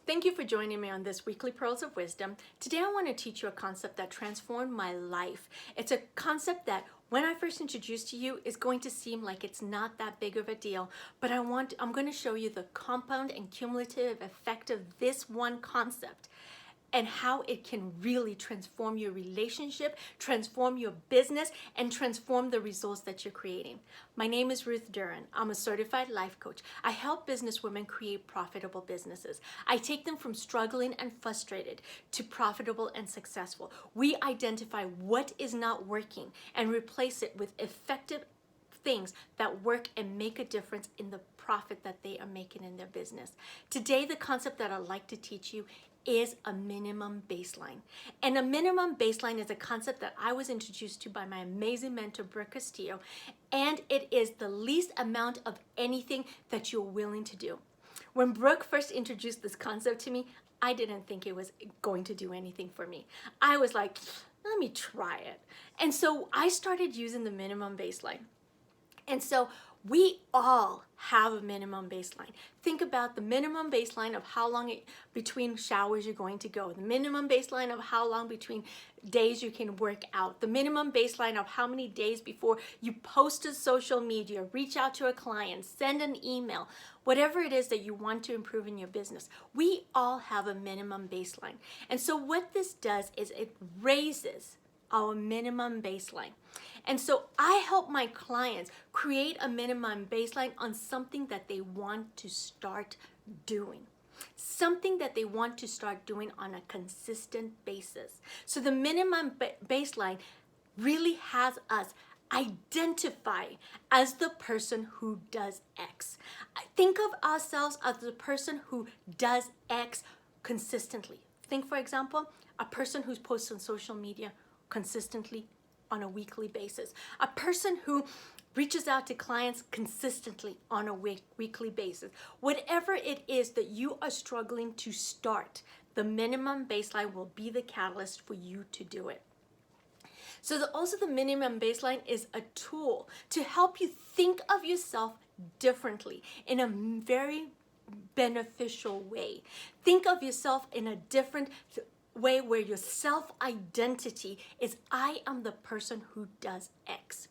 Thank you for joining me on this weekly Pearls of Wisdom. Today I want to teach you a concept that transformed my life. It's a concept that when I first introduced to you is going to seem like it's not that big of a deal, but I'm going to show you the compound and cumulative effect of this one concept and how it can really transform your relationship, transform your business, and transform the results that you're creating. My name is Ruth Duran. I'm a certified life coach. I help businesswomen create profitable businesses. I take them from struggling and frustrated to profitable and successful. We identify what is not working and replace it with effective things that work and make a difference in the profit that they are making in their business. Today, the concept that I'd like to teach you is a minimum baseline. And a minimum baseline is a concept that I was introduced to by my amazing mentor, Brooke Castillo, and it is the least amount of anything that you're willing to do. When Brooke first introduced this concept to me, I didn't think it was going to do anything for me. I was like, let me try it. And so I started using the minimum baseline. And so we all have a minimum baseline. Think about the minimum baseline of how long between showers you're going to go, the minimum baseline of how long between days you can work out, the minimum baseline of how many days before you post to social media, reach out to a client, send an email, whatever it is that you want to improve in your business. We all have a minimum baseline. And so what this does is it raises our minimum baseline. And so I help my clients create a minimum baseline on something that they want to start doing. Something that they want to start doing on a consistent basis. So the minimum baseline really has us identify as the person who does X. Think of ourselves as the person who does X consistently. Think, for example, a person who's posted on social media consistently on a weekly basis. A person who reaches out to clients consistently on a weekly basis. Whatever it is that you are struggling to start, the minimum baseline will be the catalyst for you to do it. So also the minimum baseline is a tool to help you think of yourself differently in a very beneficial way. Think of yourself in a different way where your self-identity is I am the person who does X.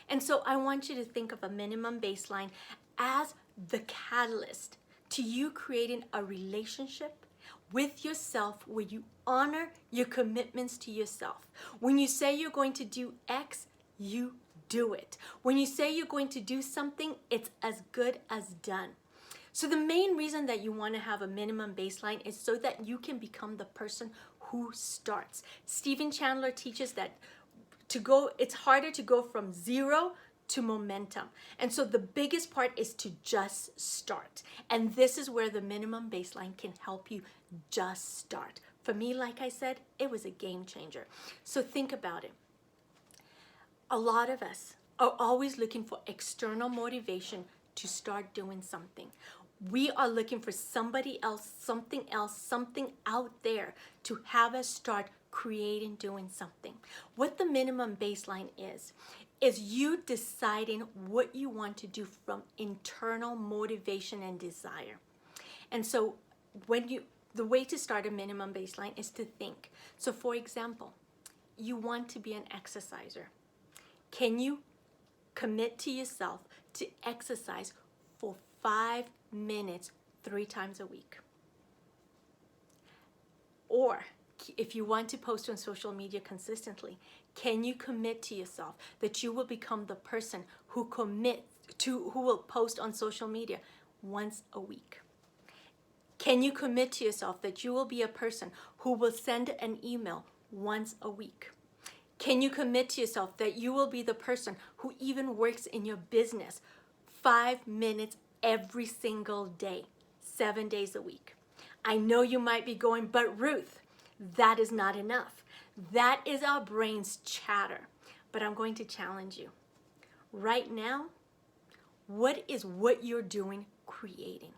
And so I want you to think of a minimum baseline as the catalyst to you creating a relationship with yourself where you honor your commitments to yourself. When you say you're going to do X, you do it. When you say you're going to do something, it's as good as done. So the main reason that you want to have a minimum baseline is so that you can become the person who starts. Stephen Chandler teaches that it's harder to go from zero to momentum. And so the biggest part is to just start. And this is where the minimum baseline can help you just start. For me, like I said, it was a game changer. So think about it. A lot of us are always looking for external motivation to start doing something. We are looking for somebody else, something out there to have us start creating, doing something. What the minimum baseline is you deciding what you want to do from internal motivation and desire. And so the way to start a minimum baseline is to think. So for example, you want to be an exerciser. Can you commit to yourself to exercise for 5 minutes 3 times a week? Or if you want to post on social media consistently, can you commit to yourself that you will become the person who will post on social media once a week? Can you commit to yourself that you will be a person who will send an email once a week? Can you commit to yourself that you will be the person who even works in your business 5 minutes every single day, 7 days a week? I know you might be going, but Ruth, that is not enough. That is our brain's chatter. But I'm going to challenge you. Right now, what is what you're doing creating?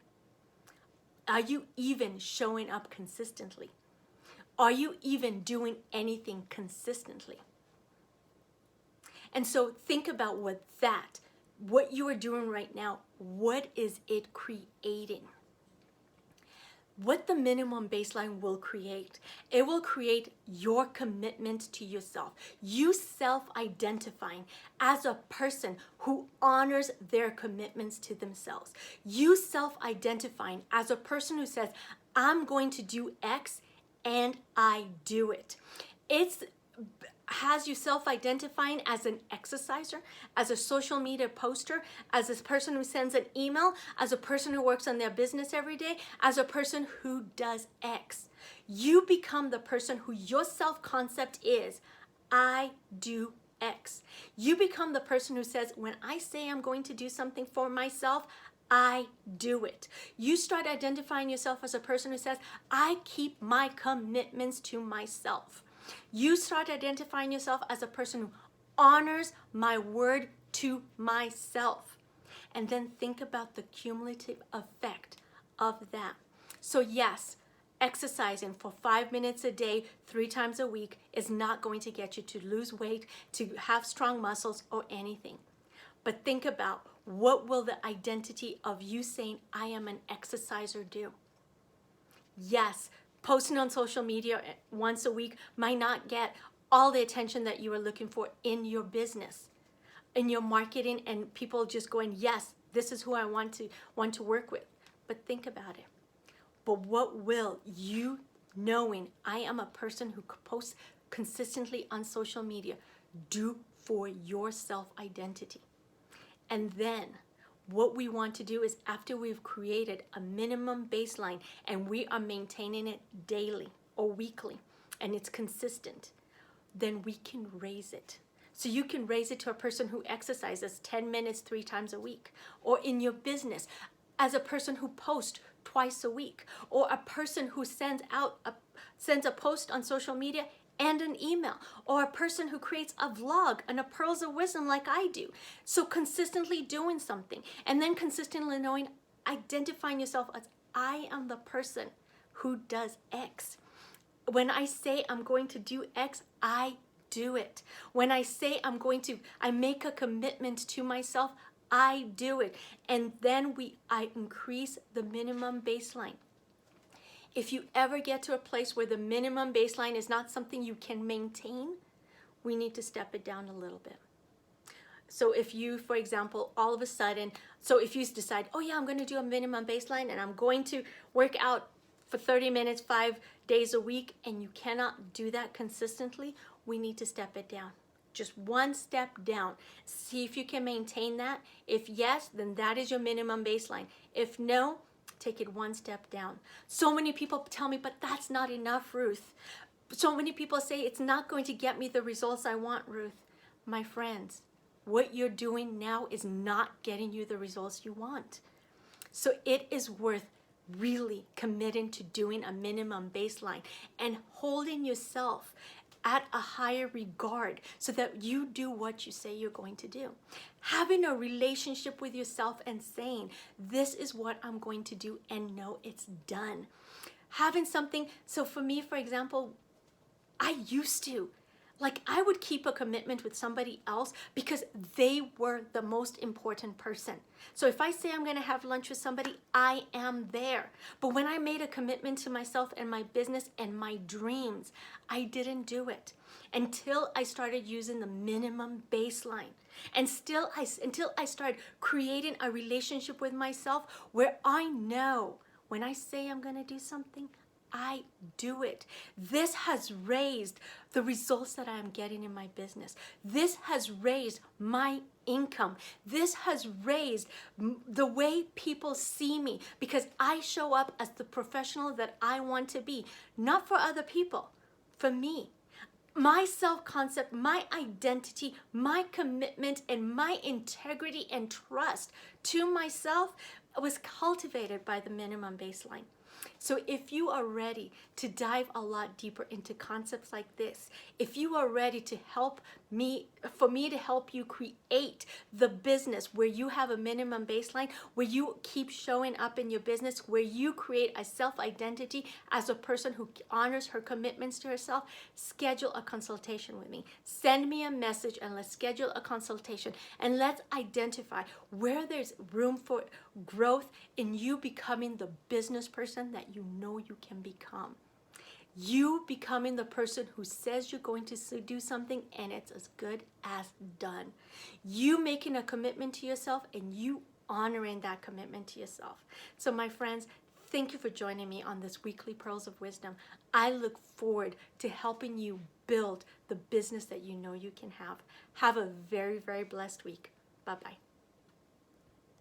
Are you even showing up consistently? Are you even doing anything consistently? And so think about what you are doing right now, what is it creating? what the minimum baseline will create. It will create your commitment to yourself. You self-identifying as a person who honors their commitments to themselves. You self-identifying as a person who says, I'm going to do X and I do it. It's has you self-identifying as an exerciser, as a social media poster, as a person who sends an email, as a person who works on their business every day, as a person who does X. You become the person who your self-concept is, I do X. You become the person who says, when I say I'm going to do something for myself, I do it. You start identifying yourself as a person who says, I keep my commitments to myself. You start identifying yourself as a person who honors my word to myself. And then think about the cumulative effect of that. So yes, exercising for 5 minutes a day, 3 times a week is not going to get you to lose weight, to have strong muscles or anything. But think about, what will the identity of you saying, I am an exerciser do? Yes, posting on social media once a week might not get all the attention that you are looking for in your business, in your marketing, and people just going, yes, this is who I want to work with. But think about it. But what will you knowing I am a person who posts consistently on social media do for your self-identity? And then what we want to do is, after we've created a minimum baseline and we are maintaining it daily or weekly and it's consistent, then we can raise it. So you can raise it to a person who exercises 10 minutes 3 times a week, or in your business as a person who posts twice a week, or a person who sends a post on social media and an email, or a person who creates a vlog and a pearls of wisdom like I do. So consistently doing something, and then consistently knowing, identifying yourself as, I am the person who does X. When I say I'm going to do X, I do it. When I say I make a commitment to myself, I do it. And then I increase the minimum baseline. If you ever get to a place where the minimum baseline is not something you can maintain, we need to step it down a little bit. So if you, for example, all of a sudden, so if you decide, oh yeah, I'm going to do a minimum baseline and I'm going to work out for 30 minutes, 5 days a week, and you cannot do that consistently, we need to step it down. Just one step down. See if you can maintain that. If yes, then that is your minimum baseline. If no, take it one step down. So many people tell me, but that's not enough, Ruth. So many people say it's not going to get me the results I want, Ruth. My friends, what you're doing now is not getting you the results you want. So it is worth really committing to doing a minimum baseline and holding yourself at a higher regard so that you do what you say you're going to do. Having a relationship with yourself and saying, this is what I'm going to do, and know it's done. Having something, so for me, for example, I used to, I would keep a commitment with somebody else because they were the most important person. So if I say I'm going to have lunch with somebody, I am there. But when I made a commitment to myself and my business and my dreams, I didn't do it until I started using the minimum baseline. And until I started creating a relationship with myself where I know when I say I'm going to do something, I do it. This has raised the results that I am getting in my business. This has raised my income. This has raised the way people see me because I show up as the professional that I want to be, not for other people, for me. My self-concept, my identity, my commitment, and my integrity and trust to myself was cultivated by the minimum baseline. So if you are ready to dive a lot deeper into concepts like this, if you are ready to help for me to help you create the business where you have a minimum baseline, where you keep showing up in your business, where you create a self-identity as a person who honors her commitments to herself, schedule a consultation with me. Send me a message and let's schedule a consultation, and let's identify where there's room for growth in you becoming the business person that you know you can become. You becoming the person who says you're going to do something and it's as good as done. You making a commitment to yourself and you honoring that commitment to yourself. So my friends, thank you for joining me on this weekly Pearls of Wisdom. I look forward to helping you build the business that you know you can have. Have a very, very blessed week. Bye-bye.